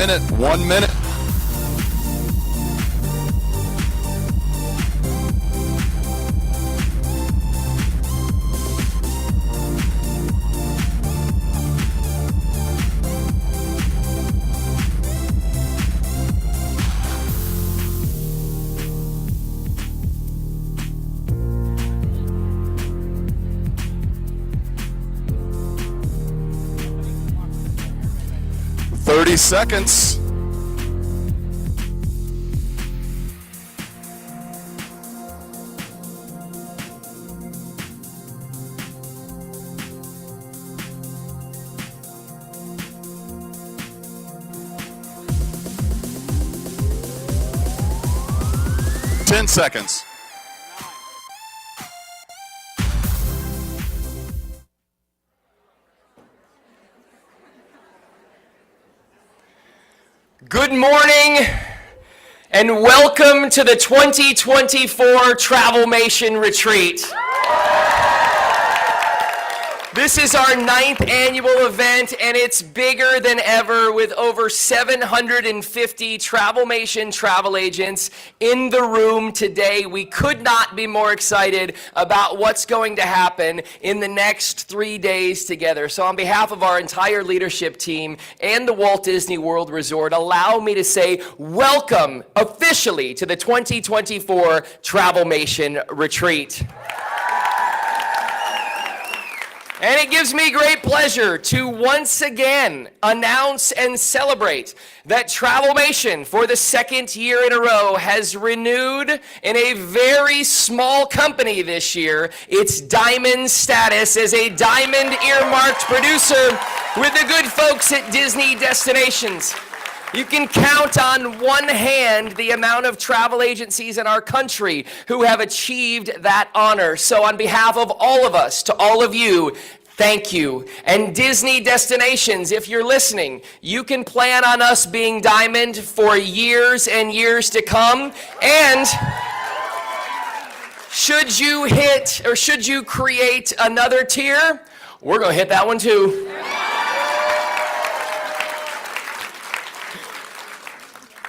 minute, 1 minute. Seconds. Ten seconds. Good morning and welcome to the 2024 Travelmation Retreat. This is our 9th annual event and it's bigger than ever with over 750 Travelmation travel agents in the room today. We could not be more excited about what's going to happen in the next 3 days together. So on behalf of our entire leadership team and the Walt Disney World Resort, allow me to say welcome officially to the 2024 Travelmation Retreat. And it gives me great pleasure to once again announce and celebrate that Travelmation, for the 2nd year in a row, has renewed in a very small company this year its diamond status as a diamond earmarked producer with the good folks at Disney Destinations. You can count on one hand the amount of travel agencies in our country who have achieved that honor. So on behalf of all of us, to all of you, thank you. And Disney Destinations, if you're listening, you can plan on us being diamond for years and years to come. And should you create another tier, we're going to hit that one too.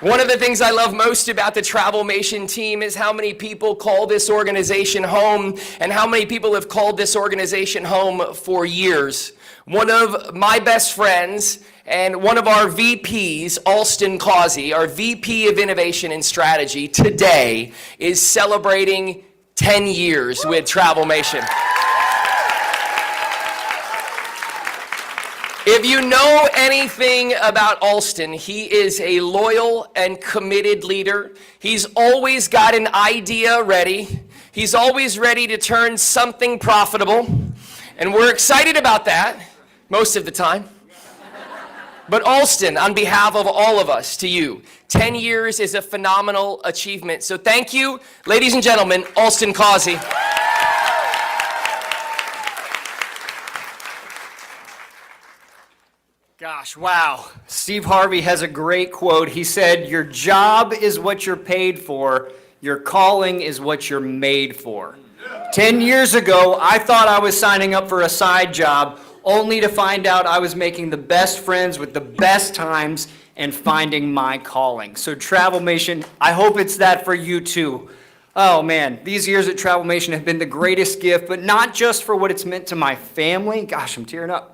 One of the things I love most about the Travelmation team is how many people call this organization home and how many people have called this organization home for years. One of my best friends and one of our VPs, Alston Causey, our VP of Innovation and Strategy, today is celebrating 10 years with Travelmation. If you know anything about Alston, he is a loyal and committed leader. He's always got an idea ready. He's always ready to turn something profitable. And we're excited about that most of the time. But Alston, on behalf of all of us, to you, 10 years is a phenomenal achievement. So thank you, ladies and gentlemen, Alston Causey. Gosh, wow. Steve Harvey has a great quote. He said, "Your job is what you're paid for. Your calling is what you're made for." 10 years ago, I thought I was signing up for a side job, only to find out I was making the best friends with the best times and finding my calling. So Travelmation, I hope it's that for you too. Oh man, these years at Travelmation have been the greatest gift, but not just for what it's meant to my family. Gosh, I'm tearing up.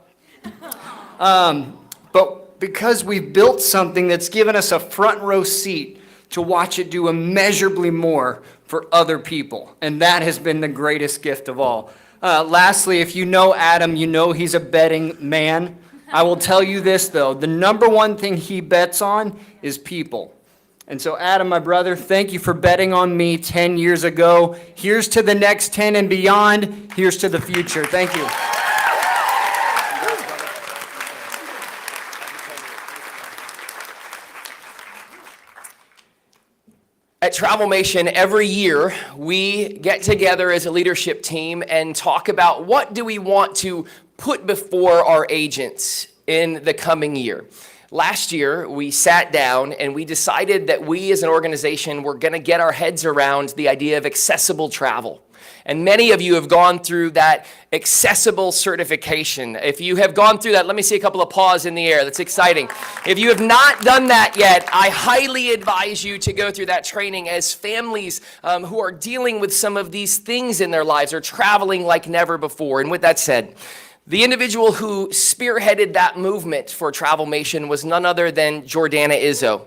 But because we've built something that's given us a front row seat to watch it do immeasurably more for other people. And that has been the greatest gift of all. Lastly, if you know Adam, you know he's a betting man. I will tell you this though, the number one thing he bets on is people. And so Adam, my brother, thank you for betting on me 10 years ago. Here's to the next 10 and beyond. Here's to the future. Thank you. At Travelmation, every year, we get together as a leadership team and talk about what do we want to put before our agents in the coming year. Last year, we sat down and we decided that we as an organization were going to get our heads around the idea of accessible travel. And many of you have gone through that accessible certification. If you have gone through that, let me see a couple of paws in the air. That's exciting. If you have not done that yet, I highly advise you to go through that training, as families who are dealing with some of these things in their lives are traveling like never before. And with that said, the individual who spearheaded that movement for Travelmation was none other than Jordana Izzo.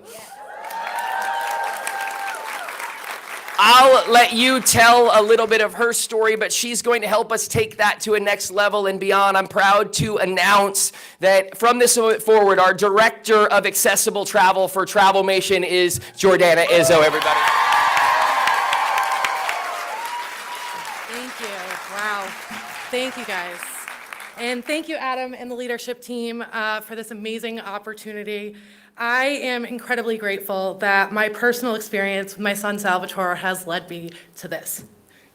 I'll let you tell a little bit of her story, but she's going to help us take that to a next level and beyond. I'm proud to announce that from this moment forward, our Director of Accessible Travel for Travelmation is Jordana Izzo, everybody. Thank you. Wow. Thank you, guys. And thank you, Adam and the leadership team, for this amazing opportunity. I am incredibly grateful that my personal experience with my son Salvatore has led me to this.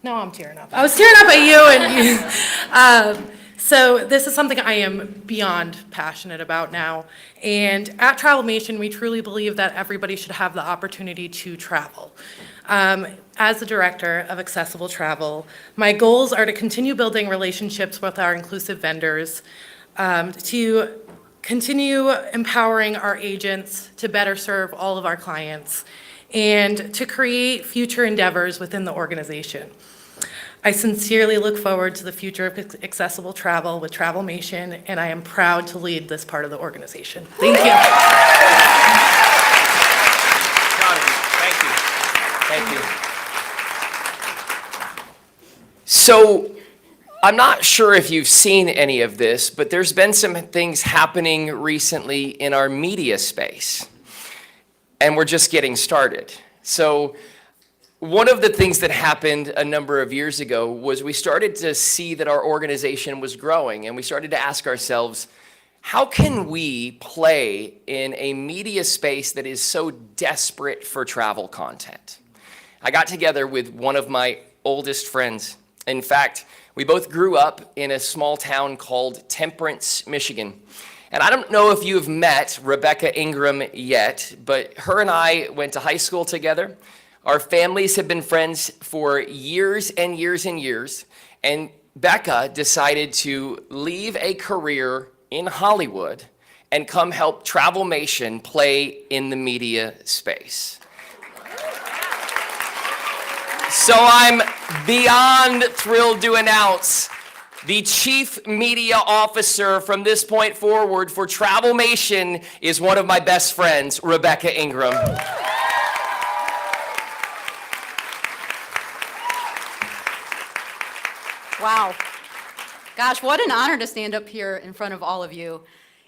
No, I'm tearing up. I was tearing up at you and you. So this is something I am beyond passionate about now. And at Travelmation, we truly believe that everybody should have the opportunity to travel. As the director of accessible travel, my goals are to continue building relationships with our inclusive vendors, to continue empowering our agents to better serve all of our clients, and to create future endeavors within the organization. I sincerely look forward to the future of accessible travel with Travelmation, and I am proud to lead this part of the organization. Thank you. Thank you. Thank you. So, I'm not sure if you've seen any of this, but there's been some things happening recently in our media space, and we're just getting started. So, one of the things that happened a number of years ago was we started to see that our organization was growing, and we started to ask ourselves, how can we play in a media space that is so desperate for travel content? I got together with one of my oldest friends. In fact, we both grew up in a small town called Temperance, Michigan. And I don't know if you've met Rebecca Ingram yet, but her and I went to high school together. Our families have been friends for years and years and years. And Becca decided to leave a career in Hollywood and come help Travelmation play in the media space. So I'm beyond thrilled to announce the Chief Media Officer from this point forward for Travelmation is one of my best friends, Rebecca Ingram. Wow. Gosh, what an honor to stand up here in front of all of you.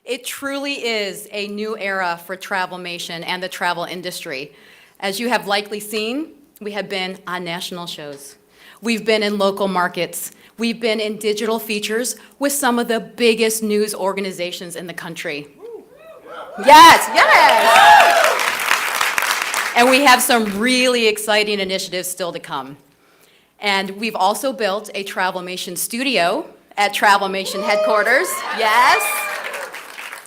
It truly is a new era for Travelmation and the travel industry. As you have likely seen, we have been on national shows. We've been in local markets. We've been in digital features with some of the biggest news organizations in the country. Yes, yes! And we have some really exciting initiatives still to come. And we've also built a Travelmation studio at Travelmation headquarters. Yes.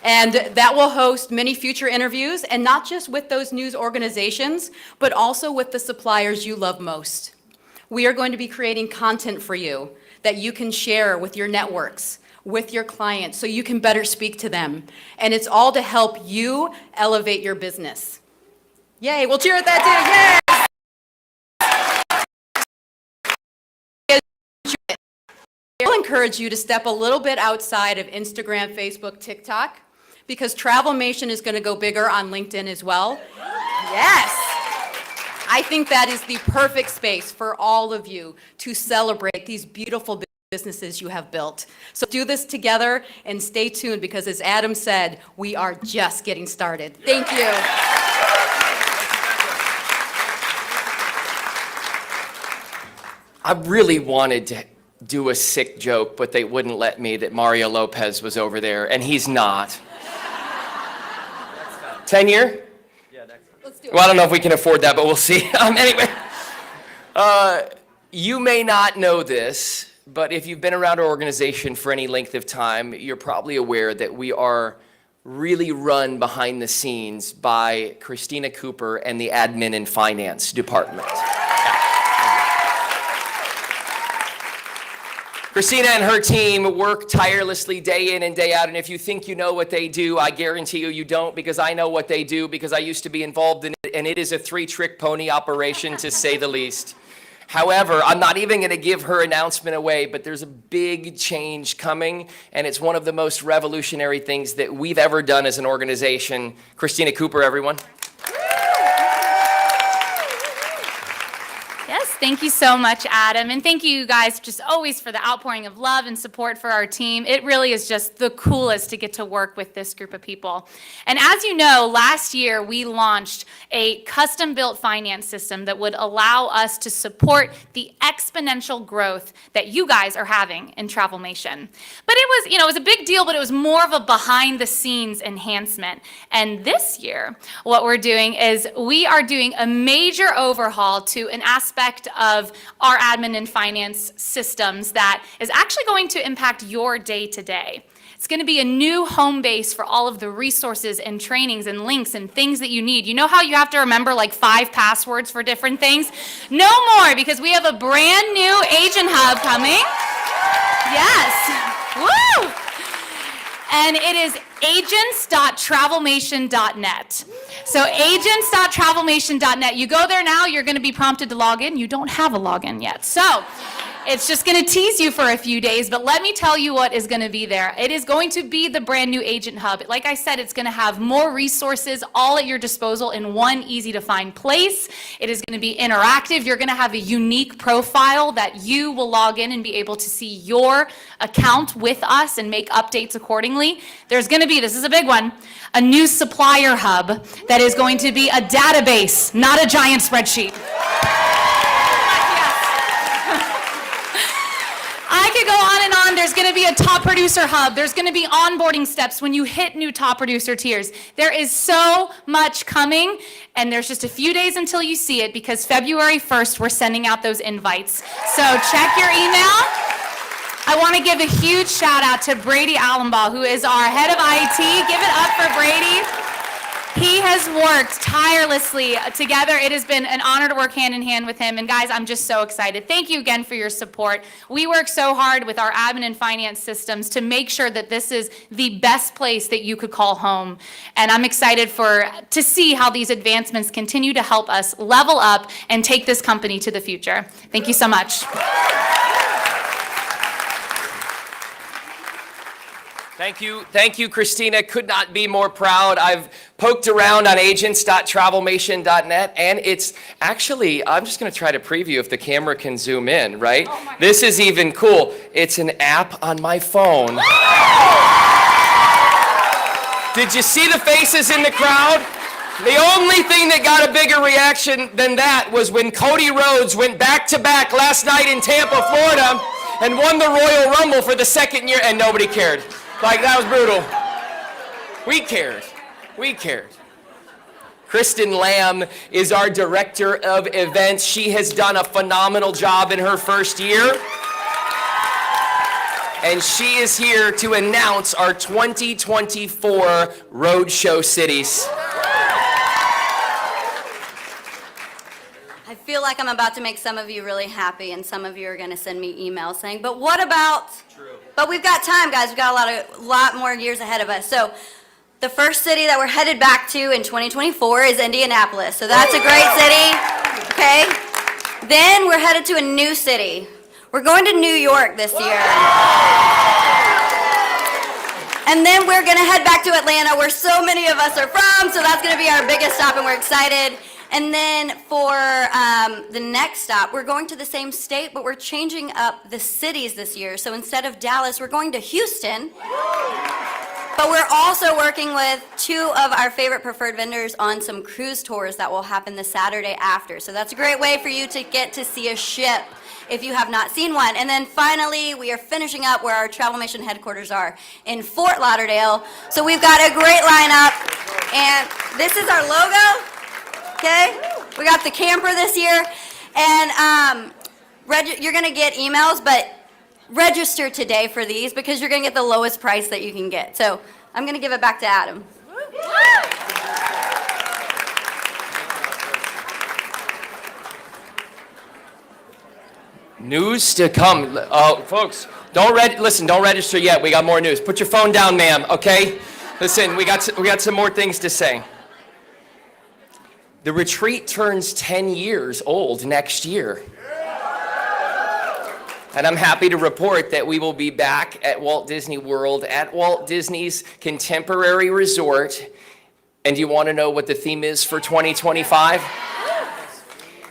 And that will host many future interviews, and not just with those news organizations, but also with the suppliers you love most. We are going to be creating content for you that you can share with your networks, with your clients, so you can better speak to them. And it's all to help you elevate your business. Yay, we'll cheer at that too, yay! I'll encourage you to step a little bit outside of Instagram, Facebook, TikTok, because Travelmation is going to go bigger on LinkedIn as well. Yes! I think that is the perfect space for all of you to celebrate these beautiful businesses you have built. So do this together and stay tuned, because as Adam said, we are just getting started. Thank you. I really wanted to do a sick joke, but they wouldn't let me, that Mario Lopez was over there, and he's not. 10-year? Let's do it. Well, I don't know if we can afford that, but we'll see. Anyway, you may not know this, but if you've been around our organization for any length of time, you're probably aware that we are really run behind the scenes by Christina Cooper and the admin and finance department. Christina and her team work tirelessly day in and day out, and if you think you know what they do, I guarantee you, you don't, because I know what they do, because I used to be involved in it, and it is a three-trick pony operation, to say the least. However, I'm not even going to give her announcement away, but there's a big change coming, and it's one of the most revolutionary things that we've ever done as an organization. Christina Cooper, everyone. Yes, thank you so much, Adam. And thank you guys just always for the outpouring of love and support for our team. It really is just the coolest to get to work with this group of people. And as you know, last year we launched a custom-built finance system that would allow us to support the exponential growth that you guys are having in Travelmation. But it was, it was a big deal, but it was more of a behind-the-scenes enhancement. And this year, what we're doing is we are doing a major overhaul to an aspect of our admin and finance systems that is actually going to impact your day-to-day. It's going to be a new home base for all of the resources and trainings and links and things that you need. You know how you have to remember like 5 passwords for different things? No more, because we have a brand new agent hub coming. Yes. Woo! And it is agents.travelmation.net. So agents.travelmation.net. You go there now, you're going to be prompted to log in. You don't have a login yet. So it's just going to tease you for a few days, but let me tell you what is going to be there. It is going to be the brand new Agent Hub. Like I said, it's going to have more resources all at your disposal in one easy-to-find place. It is going to be interactive. You're going to have a unique profile that you will log in and be able to see your account with us and make updates accordingly. There's going to be, this is a big one, a new supplier hub that is going to be a database, not a giant spreadsheet. I could go on and on. There's going to be a top producer hub. There's going to be onboarding steps when you hit new top producer tiers. There is so much coming, and there's just a few days until you see it, because February 1st, we're sending out those invites. So check your email. I want to give a huge shout out to Brady Allenbaugh, who is our head of IT. Give it up for Brady. He has worked tirelessly together. It has been an honor to work hand in hand with him. And guys, I'm just so excited. Thank you again for your support. We work so hard with our admin and finance systems to make sure that this is the best place that you could call home. And I'm excited to see how these advancements continue to help us level up and take this company to the future. Thank you so much. Thank you, Christina. Could not be more proud. I've poked around on agents.travelmation.net, and it's actually, I'm just going to try to preview if the camera can zoom in, right? Oh, this is even cool. It's an app on my phone. Did you see the faces in the crowd? The only thing that got a bigger reaction than that was when Cody Rhodes went back-to-back last night in Tampa, Florida, and won the Royal Rumble for the 2nd year, and nobody cared. Like, that was brutal. We cared. Kristen Lamb is our director of events. She has done a phenomenal job in her first year. And she is here to announce our 2024 Roadshow cities. I feel like I'm about to make some of you really happy, and some of you are going to send me emails saying, but what about? True. But we've got time, guys. We've got a lot more years ahead of us. So the first city that we're headed back to in 2024 is Indianapolis. So that's a great city. Okay. Then we're headed to a new city. We're going to New York this year. And then we're going to head back to Atlanta, where so many of us are from. So that's going to be our biggest stop, and we're excited. And then for the next stop, we're going to the same state, but we're changing up the cities this year. So instead of Dallas, we're going to Houston. But we're also working with 2 of our favorite preferred vendors on some cruise tours that will happen the Saturday after. So that's a great way for you to get to see a ship if you have not seen one. And then finally, we are finishing up where our Travelmation headquarters are in Fort Lauderdale. So we've got a great lineup. And this is our logo. Okay, we got the camper this year, and you're going to get emails, but register today for these because you're going to get the lowest price that you can get. So I'm going to give it back to Adam. News to come. Folks, don't register yet. We got more news. Put your phone down, ma'am, okay? Listen, we got some more things to say. The retreat turns 10 years old next year. And I'm happy to report that we will be back at Walt Disney World at Walt Disney's Contemporary Resort. And do you want to know what the theme is for 2025?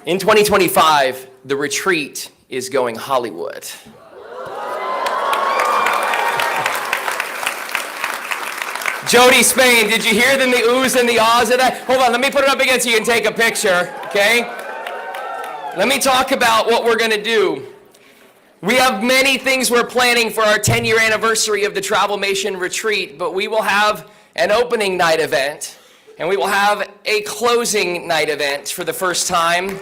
In 2025, the retreat is going Hollywood. Jody Spain, did you hear the oohs and the ahs of that? Hold on, let me put it up again so you can take a picture, okay? Let me talk about what we're gonna do. We have many things we're planning for our 10-year anniversary of the Travelmation Retreat, but we will have an opening night event, and we will have a closing night event for the first time.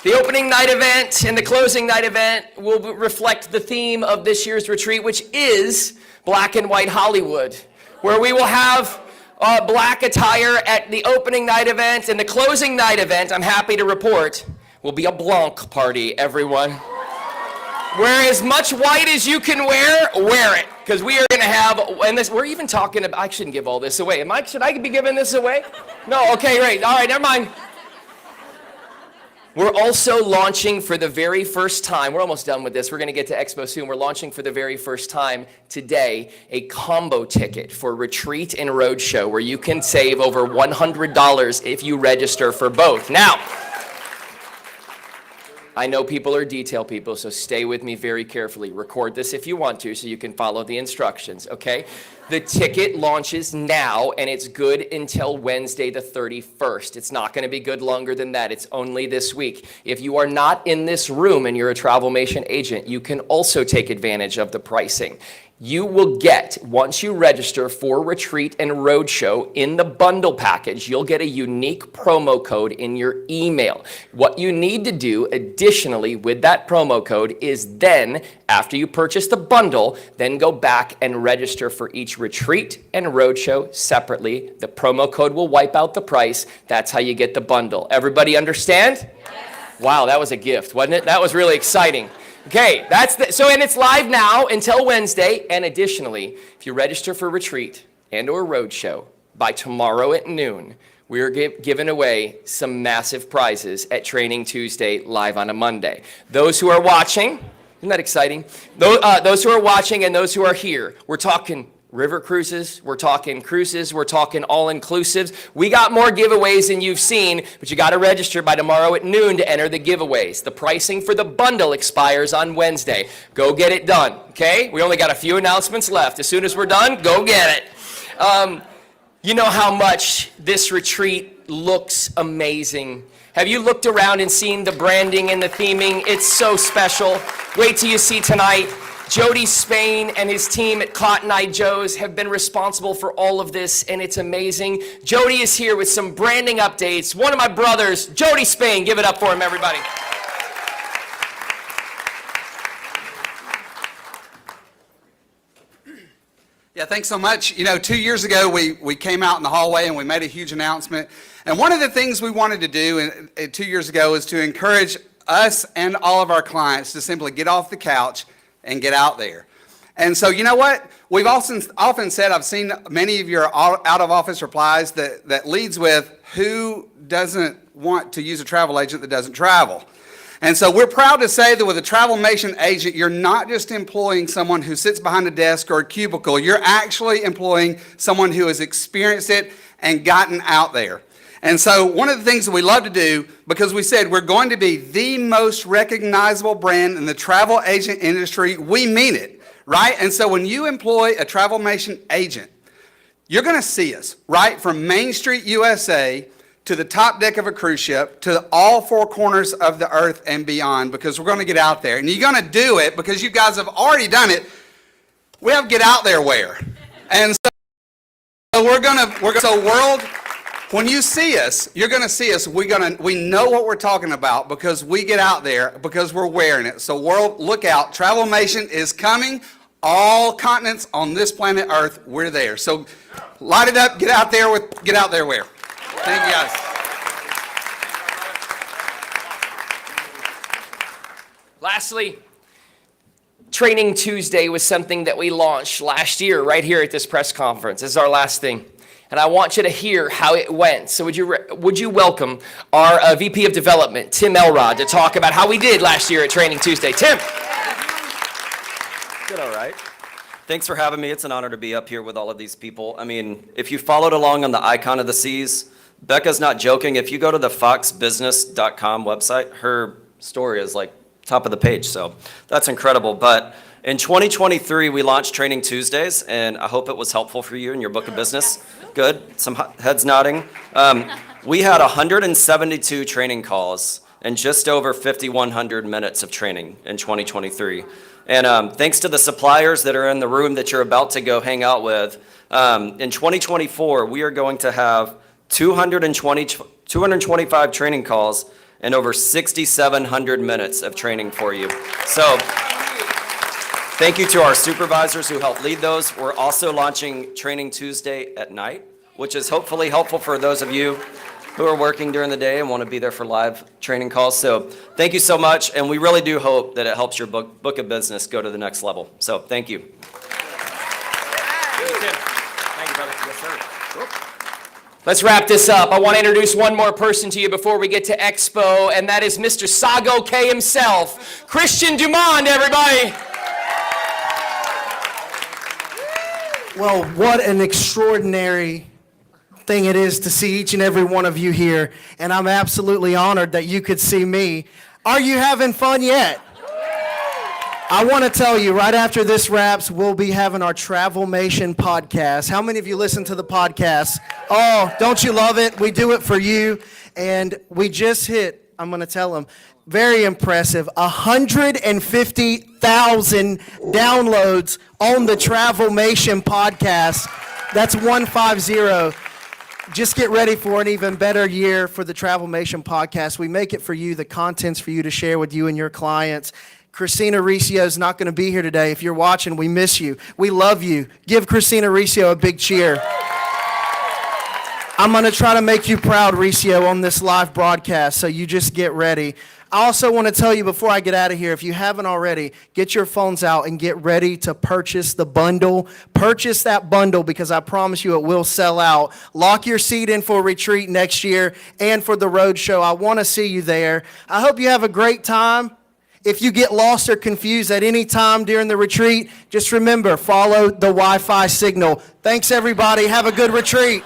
The opening night event and the closing night event will reflect the theme of this year's retreat, which is Black and White Hollywood, where we will have black attire at the opening night event, and the closing night event, I'm happy to report, will be a blanc party, everyone. Wear as much white as you can wear it, because we are going to have, and this, we're even talking about, I shouldn't give all this away. Should I be giving this away? No, okay, great. All right, never mind. We're also launching for the very first time, we're almost done with this, we're going to get to Expo soon, we're launching for the very first time today a combo ticket for Retreat and Roadshow where you can save over $100 if you register for both. Now, I know people are detail people, so stay with me very carefully. Record this if you want to so you can follow the instructions, okay? The ticket launches now, and it's good until Wednesday the 31st. It's not going to be good longer than that. It's only this week. If you are not in this room and you're a Travelmation agent, you can also take advantage of the pricing. You will get, once you register for Retreat and Roadshow in the bundle package, you'll get a unique promo code in your email. What you need to do additionally with that promo code is then, after you purchase the bundle, then go back and register for each Retreat and Roadshow separately. The promo code will wipe out the price. That's how you get the bundle. Everybody understand? Yes. Wow, that was a gift, wasn't it? That was really exciting. Okay, and it's live now until Wednesday, and additionally, if you register for Retreat and or Roadshow by tomorrow at noon, we are giving away some massive prizes at Training Tuesday live on a Monday. Those who are watching, isn't that exciting? Those who are watching and those who are here, we're talking river cruises, we're talking all-inclusives. We got more giveaways than you've seen, but you got to register by tomorrow at noon to enter the giveaways. The pricing for the bundle expires on Wednesday. Go get it done, okay? We only got a few announcements left. As soon as we're done, go get it. You know how much this retreat looks amazing. Have you looked around and seen the branding and the theming? It's so special. Wait till you see tonight. Jody Spain and his team at Cotton Eye Joe's have been responsible for all of this, and it's amazing. Jody is here with some branding updates. One of my brothers, Jody Spain. Give it up for him, everybody. Yeah, thanks so much. 2 years ago, we came out in the hallway and we made a huge announcement. And one of the things we wanted to do 2 years ago is to encourage us and all of our clients to simply get off the couch and get out there. And so, you know what? We've often said, I've seen many of your out-of-office replies that leads with, who doesn't want to use a travel agent that doesn't travel? And so we're proud to say that with a Travelmation agent, you're not just employing someone who sits behind a desk or a cubicle. You're actually employing someone who has experienced it and gotten out there. And so one of the things that we love to do, because we said we're going to be the most recognizable brand in the travel agent industry, we mean it, right? And so when you employ a Travelmation agent, you're going to see us, right? From Main Street, USA, to the top deck of a cruise ship, to all four corners of the earth and beyond, because we're going to get out there. And you're going to do it because you guys have already done it. We have get out there wear. And so world, when you see us, you're going to see us. We know what we're talking about because we get out there, because we're wearing it. So world, look out. Travelmation is coming All continents on this planet Earth, we're there. So light it up, get out there where? Thank you guys. Lastly, Training Tuesday was something that we launched last year right here at this press conference. This is our last thing. And I want you to hear how it went. So would you welcome our VP of Development, Tim Elrod, to talk about how we did last year at Training Tuesday. Tim. Did all right. Thanks for having me. It's an honor to be up here with all of these people. I mean, if you followed along on the Icon of the Seas, Becca's not joking. If you go to the foxbusiness.com website, her story is like top of the page. So that's incredible. But in 2023, we launched Training Tuesdays, and I hope it was helpful for you in your book of business. Good. Some heads nodding. We had 172 training calls and just over 5,100 minutes of training in 2023. And thanks to the suppliers that are in the room that you're about to go hang out with, in 2024, we are going to have 225 training calls and over 6,700 minutes of training for you. So thank you to our supervisors who helped lead those. We're also launching Training Tuesday at night, which is hopefully helpful for those of you who are working during the day and want to be there for live training calls. So thank you so much, and we really do hope that it helps your book of business go to the next level. So thank you. Thank you, brother. Yes, sir. Let's wrap this up. I want to introduce one more person to you before we get to Expo, and that is Mr. Sago K himself, Christian Dumond, everybody. Well, what an extraordinary thing it is to see each and every one of you here, and I'm absolutely honored that you could see me. Are you having fun yet? I want to tell you, right after this wraps, we'll be having our Travelmation podcast. How many of you listen to the podcast? Oh, don't you love it? We do it for you, and we just hit, I'm going to tell them, very impressive, 150,000 downloads on the Travelmation podcast. That's 150. Just get ready for an even better year for the Travelmation podcast. We make it for you, the content's for you to share with you and your clients. Christina Riccio is not going to be here today. If you're watching, we miss you. We love you. Give Christina Riccio a big cheer. I'm going to try to make you proud, Riccio, on this live broadcast, so you just get ready. I also want to tell you before I get out of here, if you haven't already, get your phones out and get ready to purchase the bundle. Purchase that bundle because I promise you it will sell out. Lock your seat in for a retreat next year and for the road show. I want to see you there. I hope you have a great time. If you get lost or confused at any time during the retreat, just remember, follow the Wi-Fi signal. Thanks, everybody. Have a good retreat.